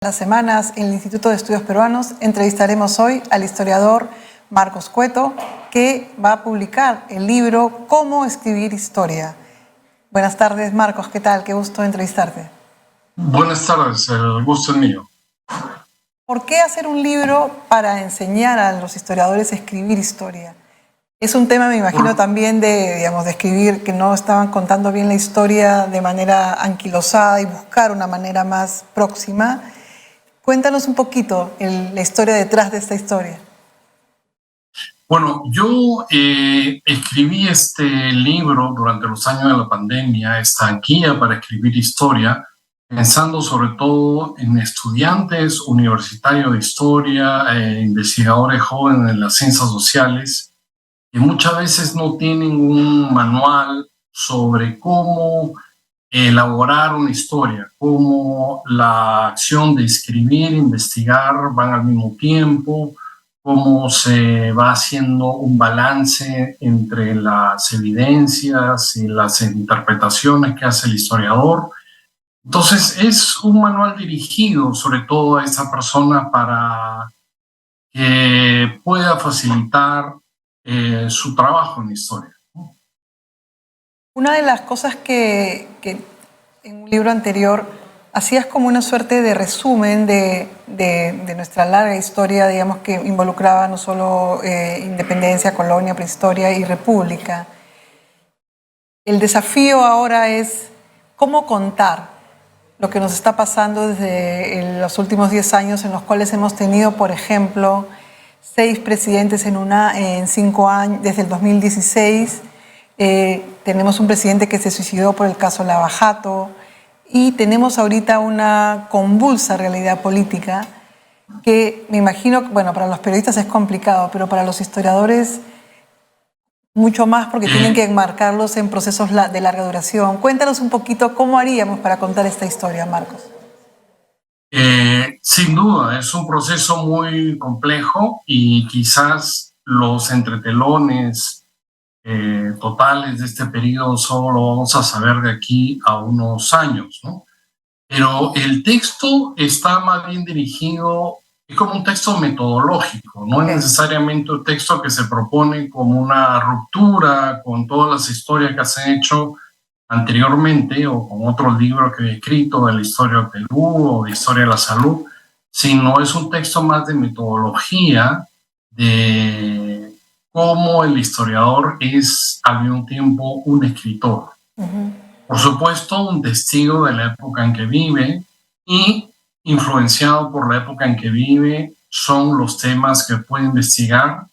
Las semanas en el Instituto de Estudios Peruanos entrevistaremos hoy al historiador Marcos Cueto, que va a publicar el libro Cómo escribir historia. Buenas tardes, Marcos, ¿qué tal? Qué gusto entrevistarte. Buenas tardes, el gusto es mío. ¿Por qué hacer un libro para enseñar a los historiadores a escribir historia? Es un tema, me imagino, también de escribir, que no estaban contando bien la historia de manera anquilosada y buscar una manera más próxima. Cuéntanos un poquito la historia detrás de esta historia. Bueno, yo escribí este libro durante los años de la pandemia, esta guía para escribir historia, pensando sobre todo en estudiantes universitarios de historia, investigadores jóvenes en las ciencias sociales, que muchas veces no tienen un manual sobre cómo elaborar una historia, cómo la acción de escribir, investigar van al mismo tiempo, cómo se va haciendo un balance entre las evidencias y las interpretaciones que hace el historiador. Entonces es un manual dirigido sobre todo a esa persona para que pueda facilitar su trabajo en historia. Una de las cosas que en un libro anterior hacías como una suerte de resumen de nuestra larga historia, digamos, que involucraba no solo independencia, colonia, prehistoria y república. El desafío ahora es cómo contar lo que nos está pasando desde los últimos 10 años, en los cuales hemos tenido, por ejemplo, 6 presidentes en 5 años, desde el 2016. Tenemos un presidente que se suicidó por el caso Lava Jato y tenemos ahorita una convulsa realidad política que me imagino, bueno, para los periodistas es complicado, pero para los historiadores mucho más, porque tienen que enmarcarlos en procesos de larga duración. Cuéntanos un poquito cómo haríamos para contar esta historia, Marcos. Sin duda, es un proceso muy complejo y quizás los entretelones totales de este periodo solo lo vamos a saber de aquí a unos años, ¿no? Pero el texto está más bien dirigido, es como un texto metodológico, no es necesariamente un texto que se propone como una ruptura con todas las historias que se han hecho anteriormente o con otros libros que he escrito de la historia del Perú o de historia de la salud, sino es un texto más de metodología, de cómo el historiador es al mismo tiempo un escritor. Por supuesto, un testigo de la época en que vive y influenciado por la época en que vive son los temas que puede investigar,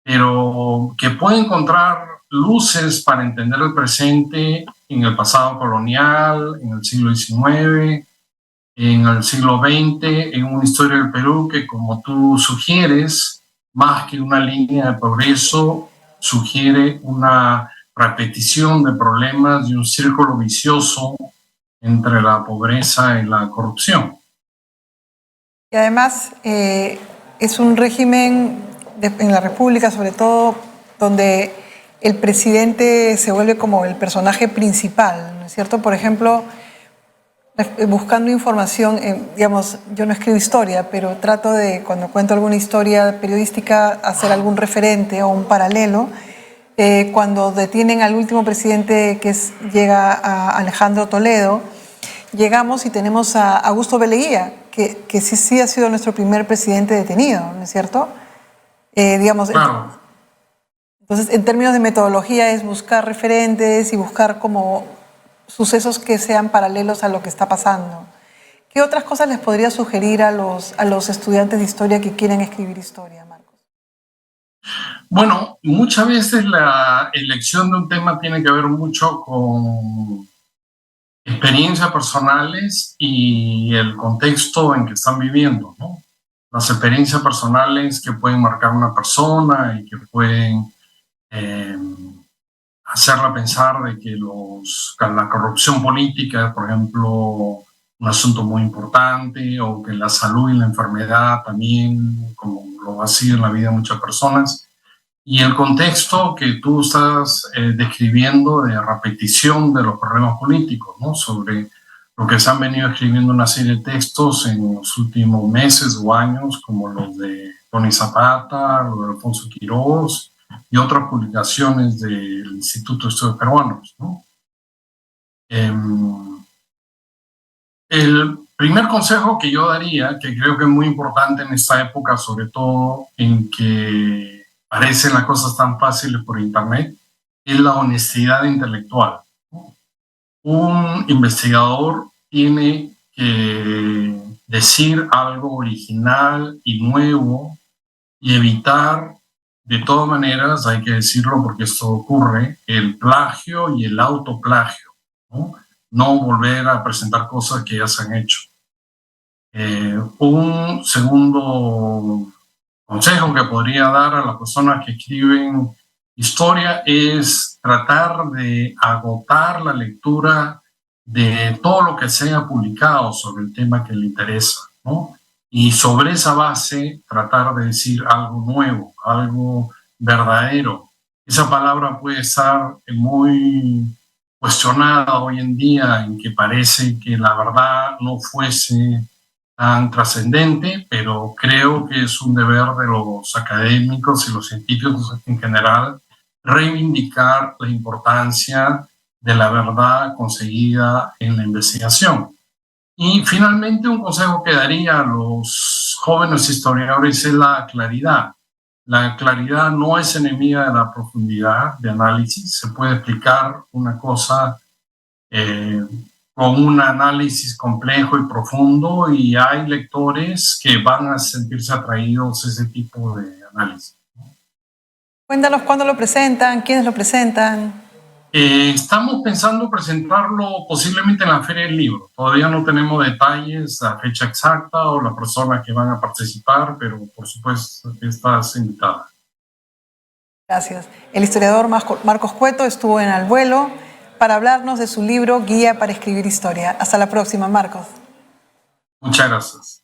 pero que puede encontrar luces para entender el presente en el pasado colonial, en el siglo XIX, en el siglo XX, en una historia del Perú que, como tú sugieres, más que una línea de progreso, sugiere una repetición de problemas y un círculo vicioso entre la pobreza y la corrupción. Y además es un régimen en la República, sobre todo, donde el presidente se vuelve como el personaje principal, ¿no es cierto? Por ejemplo, buscando información, digamos, yo no escribo historia, pero trato de, cuando cuento alguna historia periodística, hacer algún referente o un paralelo. Cuando detienen al último presidente, llega a Alejandro Toledo, llegamos y tenemos a Augusto B. Leguía, que sí ha sido nuestro primer presidente detenido, ¿no es cierto? Claro. Entonces, en términos de metodología, es buscar referentes y buscar como sucesos que sean paralelos a lo que está pasando. ¿Qué otras cosas les podría sugerir a los estudiantes de historia que quieren escribir historia, Marcos? Bueno, muchas veces la elección de un tema tiene que ver mucho con experiencias personales y el contexto en que están viviendo, ¿no? Las experiencias personales que pueden marcar a una persona y que pueden hacerla pensar de que la corrupción política es, por ejemplo, un asunto muy importante, o que la salud y la enfermedad también, como lo ha sido en la vida de muchas personas. Y el contexto que tú estás describiendo de repetición de los problemas políticos, ¿no? Sobre porque se han venido escribiendo una serie de textos en los últimos meses o años, como los de Tony Zapata, los de Alfonso Quirós y otras publicaciones del Instituto de Estudios Peruanos, ¿no? El primer consejo que yo daría, que creo que es muy importante en esta época, sobre todo en que parecen las cosas tan fáciles por Internet, es la honestidad intelectual. Un investigador tiene que decir algo original y nuevo y evitar, de todas maneras, hay que decirlo porque esto ocurre, el plagio y el autoplagio, ¿no? No volver a presentar cosas que ya se han hecho. Un segundo consejo que podría dar a las personas que escriben historia es tratar de agotar la lectura de todo lo que sea publicado sobre el tema que le interesa, ¿no? Y sobre esa base tratar de decir algo nuevo, algo verdadero. Esa palabra puede estar muy cuestionada hoy en día, en que parece que la verdad no fuese tan trascendente, pero creo que es un deber de los académicos y los científicos en general reivindicar la importancia de la verdad conseguida en la investigación. Y finalmente un consejo que daría a los jóvenes historiadores es la claridad. La claridad no es enemiga de la profundidad de análisis. Se puede explicar una cosa con un análisis complejo y profundo, y hay lectores que van a sentirse atraídos a ese tipo de análisis. Cuéntanos cuándo lo presentan, quiénes lo presentan. Estamos pensando presentarlo posiblemente en la Feria del Libro. Todavía no tenemos detalles, la fecha exacta o las personas que van a participar, pero por supuesto estás invitada. Gracias. El historiador Marcos Cueto estuvo en Al Vuelo para hablarnos de su libro Guía para escribir historia. Hasta la próxima, Marcos. Muchas gracias.